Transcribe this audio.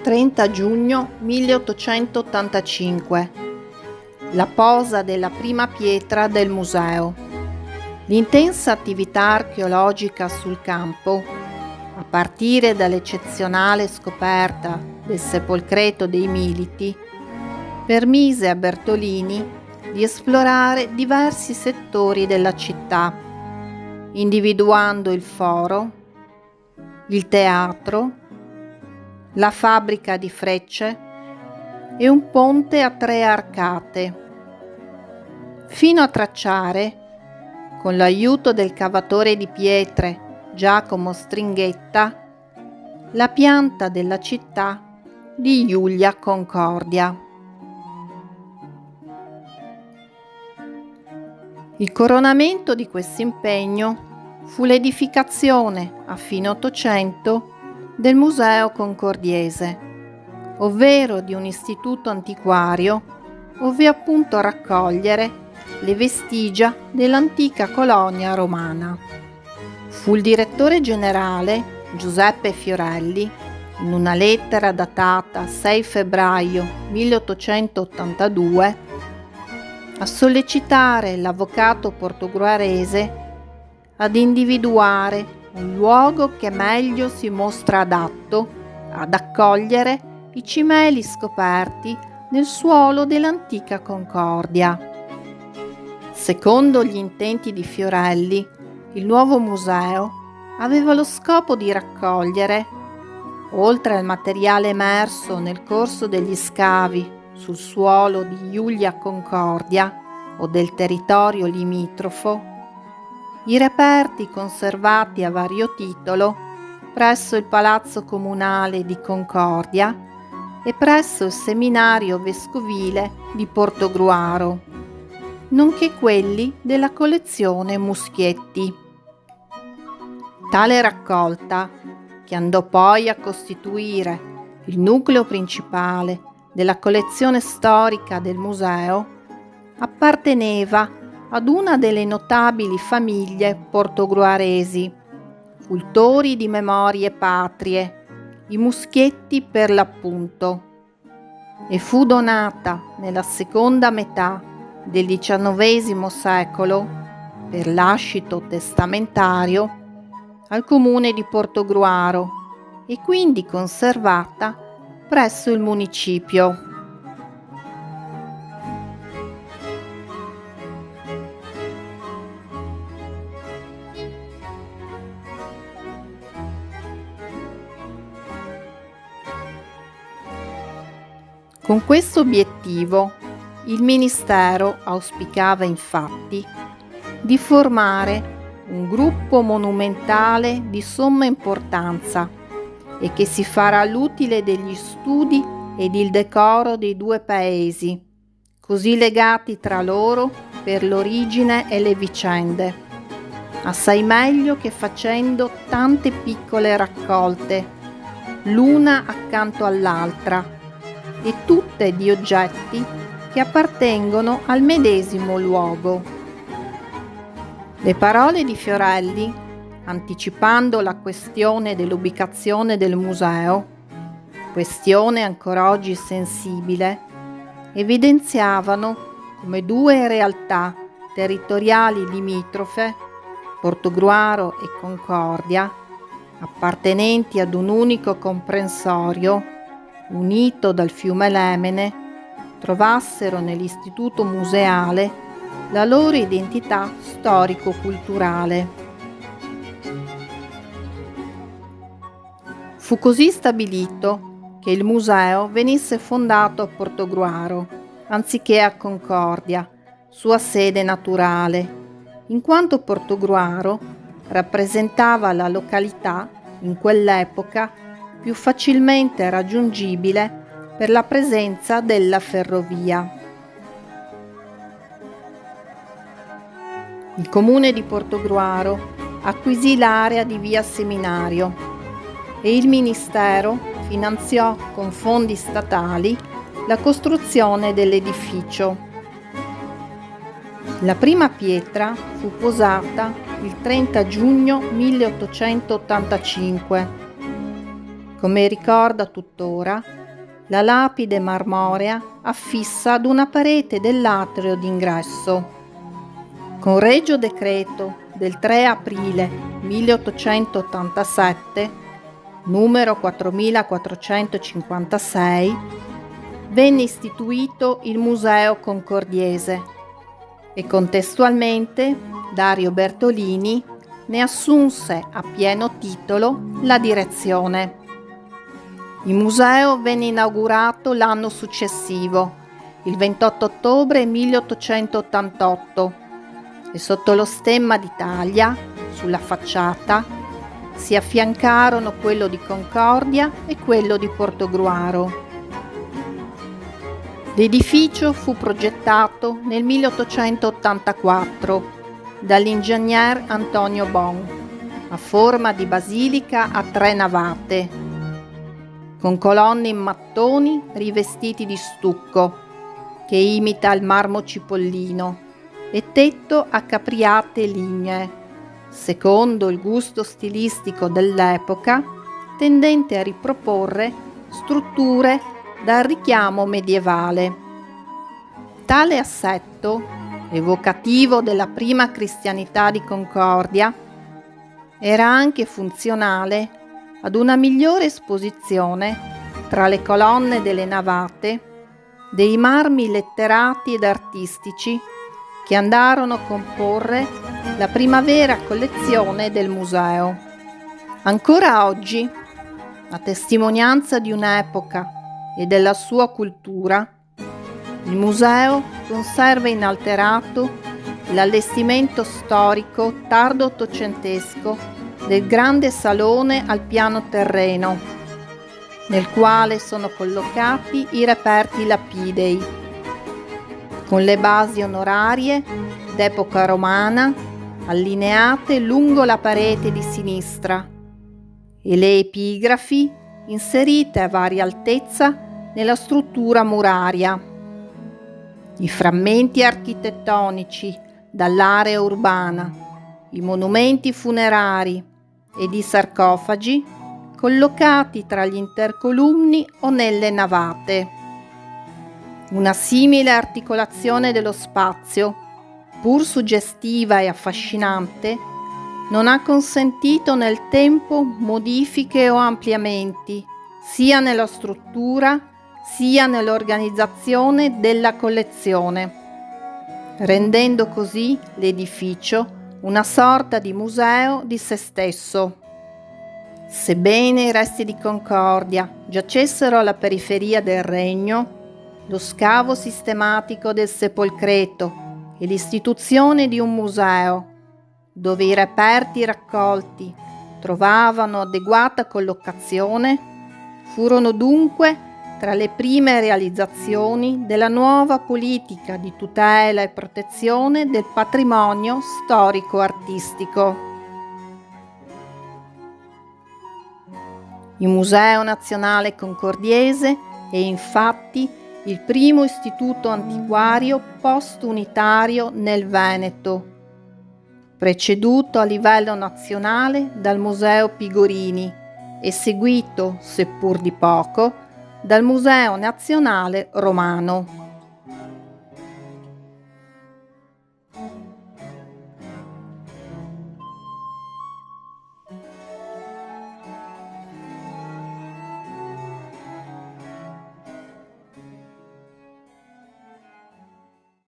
30 giugno 1885. La posa della prima pietra del museo. L'intensa attività archeologica sul campo, a partire dall'eccezionale scoperta del sepolcreto dei Militi, permise a Bertolini di esplorare diversi settori della città, individuando il foro, il teatro, la fabbrica di frecce e un ponte a 3 arcate, fino a tracciare, con l'aiuto del cavatore di pietre Giacomo Stringhetta, la pianta della città di Iulia Concordia. Il coronamento di questo impegno fu l'edificazione a fine Ottocento del Museo Concordiese, ovvero di un istituto antiquario ove appunto raccogliere le vestigia dell'antica colonia romana. Fu il direttore generale Giuseppe Fiorelli, in una lettera datata 6 febbraio 1882, a sollecitare l'avvocato portoghese ad individuare un luogo che meglio si mostra adatto ad accogliere i cimeli scoperti nel suolo dell'antica Concordia. Secondo gli intenti di Fiorelli, il nuovo museo aveva lo scopo di raccogliere, oltre al materiale emerso nel corso degli scavi sul suolo di Iulia Concordia o del territorio limitrofo, i reperti conservati a vario titolo presso il Palazzo Comunale di Concordia e presso il Seminario Vescovile di Portogruaro, nonché quelli della collezione Muschietti. Tale raccolta, che andò poi a costituire il nucleo principale della collezione storica del museo, apparteneva ad una delle notabili famiglie portogruaresi, cultori di memorie patrie, i Muschietti per l'appunto, e fu donata nella seconda metà del XIX secolo, per lascito testamentario, al comune di Portogruaro e quindi conservata presso il municipio. Con questo obiettivo, il Ministero auspicava infatti di formare un gruppo monumentale di somma importanza e che si farà l'utile degli studi ed il decoro dei due paesi, così legati tra loro per l'origine e le vicende, assai meglio che facendo tante piccole raccolte, l'una accanto all'altra, e tutte di oggetti che appartengono al medesimo luogo. Le parole di Fiorelli, anticipando la questione dell'ubicazione del museo, questione ancora oggi sensibile, evidenziavano come due realtà territoriali limitrofe, Portogruaro e Concordia, appartenenti ad un unico comprensorio, unito dal fiume Lemene, trovassero nell'istituto museale la loro identità storico-culturale. Fu così stabilito che il museo venisse fondato a Portogruaro, anziché a Concordia, sua sede naturale, in quanto Portogruaro rappresentava la località, in quell'epoca, più facilmente raggiungibile per la presenza della ferrovia. Il comune di Portogruaro acquisì l'area di via Seminario e il Ministero finanziò con fondi statali la costruzione dell'edificio. La prima pietra fu posata il 30 giugno 1885 come ricorda tuttora la lapide marmorea affissa ad una parete dell'atrio d'ingresso. Con regio decreto del 3 aprile 1887, numero 4456, venne istituito il Museo Concordiese e contestualmente Dario Bertolini ne assunse a pieno titolo la direzione. Il museo venne inaugurato l'anno successivo, il 28 ottobre 1888, e sotto lo stemma d'Italia, sulla facciata, si affiancarono quello di Concordia e quello di Portogruaro. L'edificio fu progettato nel 1884 dall'ingegner Antonio Bon, a forma di basilica a 3 navate, con colonne in mattoni rivestiti di stucco, che imita il marmo cipollino, e tetto a capriate lignee, secondo il gusto stilistico dell'epoca, tendente a riproporre strutture dal richiamo medievale. Tale assetto, evocativo della prima cristianità di Concordia, era anche funzionale ad una migliore esposizione tra le colonne delle navate dei marmi letterati ed artistici che andarono a comporre la primavera collezione del museo. Ancora oggi, a testimonianza di un'epoca e della sua cultura, il museo conserva inalterato l'allestimento storico tardo ottocentesco del grande salone al piano terreno, nel quale sono collocati i reperti lapidei, con le basi onorarie d'epoca romana allineate lungo la parete di sinistra e le epigrafi inserite a varia altezza nella struttura muraria. I frammenti architettonici dall'area urbana, i monumenti funerari ed i sarcofagi collocati tra gli intercolumni o nelle navate. Una simile articolazione dello spazio, pur suggestiva e affascinante, non ha consentito nel tempo modifiche o ampliamenti, sia nella struttura sia nell'organizzazione della collezione, rendendo così l'edificio una sorta di museo di se stesso. Sebbene i resti di Concordia giacessero alla periferia del regno, lo scavo sistematico del sepolcreto e l'istituzione di un museo, dove i reperti raccolti trovavano adeguata collocazione, furono dunque tra le prime realizzazioni della nuova politica di tutela e protezione del patrimonio storico-artistico. Il Museo Nazionale Concordiese è infatti il primo istituto antiquario post-unitario nel Veneto, preceduto a livello nazionale dal Museo Pigorini e seguito, seppur di poco, dal Museo Nazionale Romano.